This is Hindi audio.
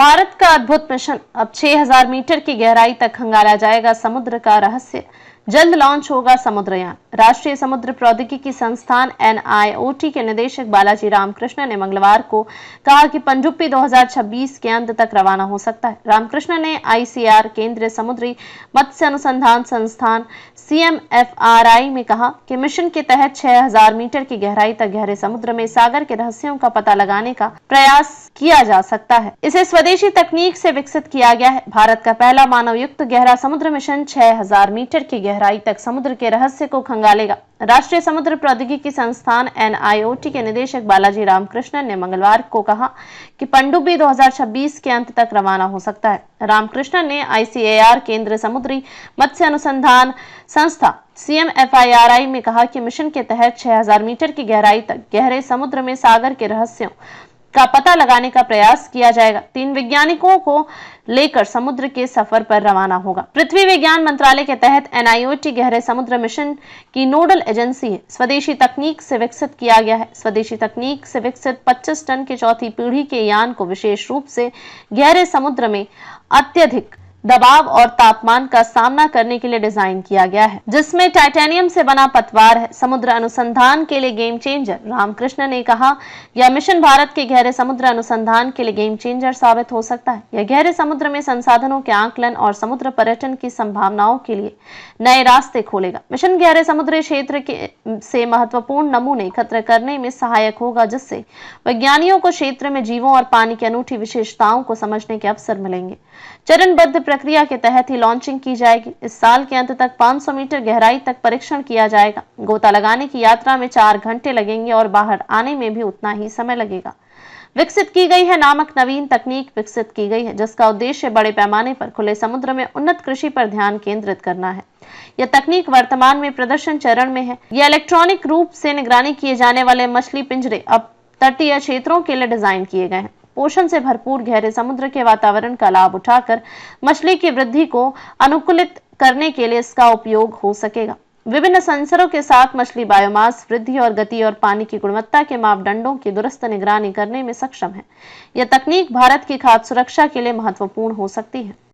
भारत का अद्भुत मिशन, अब 6000 मीटर की गहराई तक खंगाला जाएगा समुद्र का रहस्य। जल्द लॉन्च होगा समुद्रयान। राष्ट्रीय समुद्र प्रौद्योगिकी संस्थान NIOT के निदेशक बालाजी रामकृष्ण ने मंगलवार को कहा कि पनडुब्बी 2026 के अंत तक रवाना हो सकता है। रामकृष्ण ने ICAR केंद्रीय समुद्री मत्स्य अनुसंधान संस्थान CMFRI में कहा कि मिशन के तहत 6000 मीटर की गहराई तक गहरे समुद्र में सागर के रहस्यों का पता लगाने का प्रयास किया जा सकता है। इसे स्वदेशी तकनीक से विकसित किया गया है। भारत का पहला मानवयुक्त गहरा समुद्र मिशन 6000 मीटर की गहराई तक समुद्र के रहस्य को खंगालेगा। राष्ट्रीय समुद्र प्रौद्योगिकी संस्थान NIOT के निदेशक बालाजी रामकृष्णन ने मंगलवार को कहा कि पनडुब्बी 2026 के अंत तक रवाना हो सकता है। रामकृष्णन ने ICAR केंद्रीय समुद्री मत्स्य अनुसंधान संस्था CMFRI में कहा कि मिशन के तहत 6000 मीटर की गहराई तक गहरे समुद्र में सागर के रहस्यों का पता लगाने का प्रयास किया जाएगा। 3 वैज्ञानिकों को लेकर समुद्र के सफर पर रवाना होगा। पृथ्वी विज्ञान मंत्रालय के तहत NIOT गहरे समुद्र मिशन की नोडल एजेंसी है। स्वदेशी तकनीक से विकसित किया गया है। स्वदेशी तकनीक से विकसित 25 टन के चौथी पीढ़ी के यान को विशेष रूप से गहरे समुद्र में अत्यधिक दबाव और तापमान का सामना करने के लिए डिजाइन किया गया है, जिसमें टाइटेनियम से बना पतवार है। समुद्र अनुसंधान के लिए गेम चेंजर। रामकृष्ण ने कहा, यह मिशन भारत के गहरे समुद्र अनुसंधान के लिए गेम चेंजर साबित हो सकता है। यह गहरे समुद्र में संसाधनों के आकलन और समुद्र पर्यटन की संभावनाओं के लिए नए रास्ते खोलेगा। मिशन गहरे समुद्री क्षेत्र से महत्वपूर्ण नमूने एकत्र करने में सहायक होगा, जिससे वैज्ञानिकों को क्षेत्र में जीवों और पानी की अनूठी विशेषताओं को समझने के अवसर मिलेंगे। चरणबद्ध प्रक्रिया के तहत ही लॉन्चिंग की जाएगी। इस साल के अंत तक 500 मीटर गहराई तक परीक्षण किया जाएगा। गोता लगाने की यात्रा में 4 घंटे लगेंगे और बाहर आने में भी उतना ही समय लगेगा। विकसित की गई है नामक नवीन तकनीक विकसित की गई है, जिसका उद्देश्य बड़े पैमाने पर खुले समुद्र में उन्नत कृषि पर ध्यान केंद्रित करना है। यह तकनीक वर्तमान में प्रदर्शन चरण में है। यह इलेक्ट्रॉनिक रूप से निगरानी किए जाने वाले मछली पिंजरे अब तटीय क्षेत्रों के लिए डिजाइन किए गए हैं। पोषण से भरपूर गहरे समुद्र के वातावरण का लाभ उठाकर मछली की वृद्धि को अनुकूलित करने के लिए इसका उपयोग हो सकेगा। विभिन्न सेंसरों के साथ मछली बायोमास वृद्धि और गति और पानी की गुणवत्ता के मापदंडों की दुरुस्त निगरानी करने में सक्षम है। यह तकनीक भारत की खाद्य सुरक्षा के लिए महत्वपूर्ण हो सकती है।